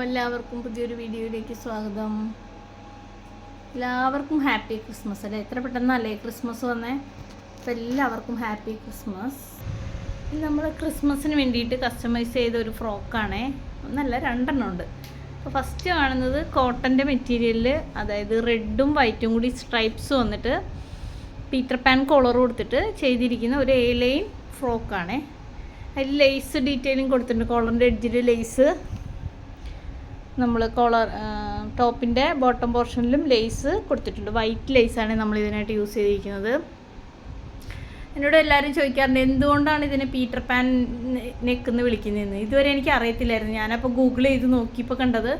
എല്ലാവർക്കും പുതിയൊരു വീഡിയോയിലേക്ക് സ്വാഗതം. എല്ലാവർക്കും ഹാപ്പി ക്രിസ്മസ് അല്ലേ. എത്ര പെട്ടെന്നല്ലേ ക്രിസ്മസ് വന്നേ. അപ്പോൾ എല്ലാവർക്കും ഹാപ്പി ക്രിസ്മസ്. ഇത് നമ്മൾ ക്രിസ്മസിന് വേണ്ടിയിട്ട് കസ്റ്റമൈസ് ചെയ്ത ഒരു ഫ്രോക്കാണേ. ഒന്നല്ല, രണ്ടെണ്ണം ഉണ്ട്. അപ്പോൾ ഫസ്റ്റ് കാണുന്നത് കോട്ടൻ്റെ മെറ്റീരിയലിൽ, അതായത് റെഡും വൈറ്റും കൂടി സ്ട്രൈപ്സ് വന്നിട്ട് പീറ്റർ പാൻ കോളർ കൊടുത്തിട്ട് ചെയ്തിരിക്കുന്ന ഒരു എ ലൈൻ ഫ്രോക്കാണേ. അതിൽ ലേസ് ഡീറ്റെയിലിംഗ് കൊടുത്തിട്ടുണ്ട്. കോളറിൻ്റെ എഡ്ജിൽ ലേസ്, നമ്മൾ കോളർ ടോപ്പിൻ്റെ ബോട്ടം പോർഷനിലും ലേസ് കൊടുത്തിട്ടുണ്ട്. വൈറ്റ് ലേസാണ് നമ്മൾ ഇതിനായിട്ട് യൂസ് ചെയ്തിരിക്കുന്നത്. എന്നോട് എല്ലാവരും ചോദിക്കാറുണ്ട് എന്തുകൊണ്ടാണ് ഇതിനെ പീറ്റർ പാൻ നെക്കെന്ന് വിളിക്കുന്നതെന്ന്. ഇതുവരെ എനിക്ക് അറിയത്തില്ലായിരുന്നു. ഞാനപ്പോൾ ഗൂഗിൾ ചെയ്ത് നോക്കിയപ്പോൾ കണ്ടത്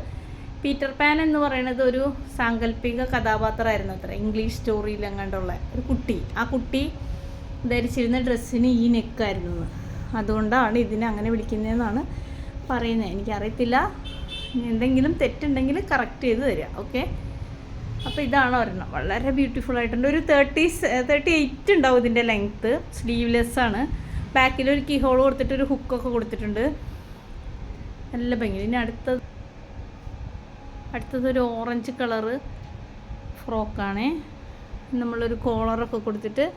പീറ്റർ പാൻ എന്ന് പറയുന്നത് ഒരു സാങ്കല്പിക കഥാപാത്രമായിരുന്നു അത്ര. ഇംഗ്ലീഷ് സ്റ്റോറിയിൽ എങ്ങാണ്ടുള്ള ഒരു കുട്ടി. ആ കുട്ടി ധരിച്ചിരുന്ന ഡ്രസ്സിന് ഈ നെക്കായിരുന്നു. അതുകൊണ്ടാണ് ഇതിനെ അങ്ങനെ വിളിക്കുന്നതെന്നാണ് പറയുന്നത്. എനിക്കറിയത്തില്ല. എന്തെങ്കിലും തെറ്റുണ്ടെങ്കിൽ കറക്റ്റ് ചെയ്ത് തരിക. ഓക്കെ, അപ്പോൾ ഇതാണ് ഒരെണ്ണം. വളരെ ബ്യൂട്ടിഫുൾ ആയിട്ടുണ്ട്. ഒരു 38 ഉണ്ടാവും ഇതിൻ്റെ ലെങ്ത്ത്. സ്ലീവ്ലെസ് ആണ്. ബാക്കിലൊരു കീ ഹോൾ കൊടുത്തിട്ട് ഒരു ഹുക്കൊക്കെ കൊടുത്തിട്ടുണ്ട്. നല്ല ഭംഗി. ഇനി അടുത്തതൊരു ഓറഞ്ച് കളറ് ഫ്രോക്കാണേ. നമ്മളൊരു കോളറൊക്കെ കൊടുത്തിട്ട്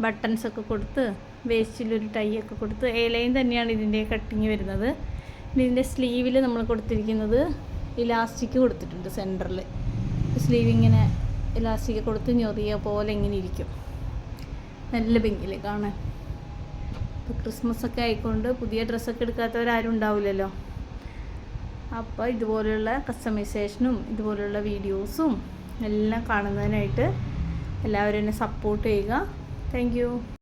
ബട്ടൺസൊക്കെ കൊടുത്ത് വേസ്റ്റിലൊരു ടൈ ഒക്കെ കൊടുത്ത് എ ലൈൻ തന്നെയാണ് ഇതിൻ്റെ കട്ടിങ് വരുന്നത്. ഇതിൻ്റെ സ്ലീവിൽ നമ്മൾ കൊടുത്തിരിക്കുന്നത് ഇലാസ്റ്റിക് കൊടുത്തിട്ടുണ്ട്. സെൻറ്ററിൽ സ്ലീവ് ഇങ്ങനെ ഇലാസ്റ്റിക് കൊടുത്ത് ഞൊറിയ പോലെ ഇങ്ങനെ ഇരിക്കും. നല്ല ഭംഗിയിൽ കാണാൻ. ഇപ്പോൾ ക്രിസ്മസൊക്കെ ആയിക്കൊണ്ട് പുതിയ ഡ്രസ്സൊക്കെ എടുക്കാത്തവരാരും ഉണ്ടാവില്ലല്ലോ. അപ്പോൾ ഇതുപോലെയുള്ള കസ്റ്റമൈസേഷനും ഇതുപോലെയുള്ള വീഡിയോസും എല്ലാം കാണുന്നതിനായിട്ട് എല്ലാവരും എന്നെ സപ്പോർട്ട് ചെയ്യുക. Thank you.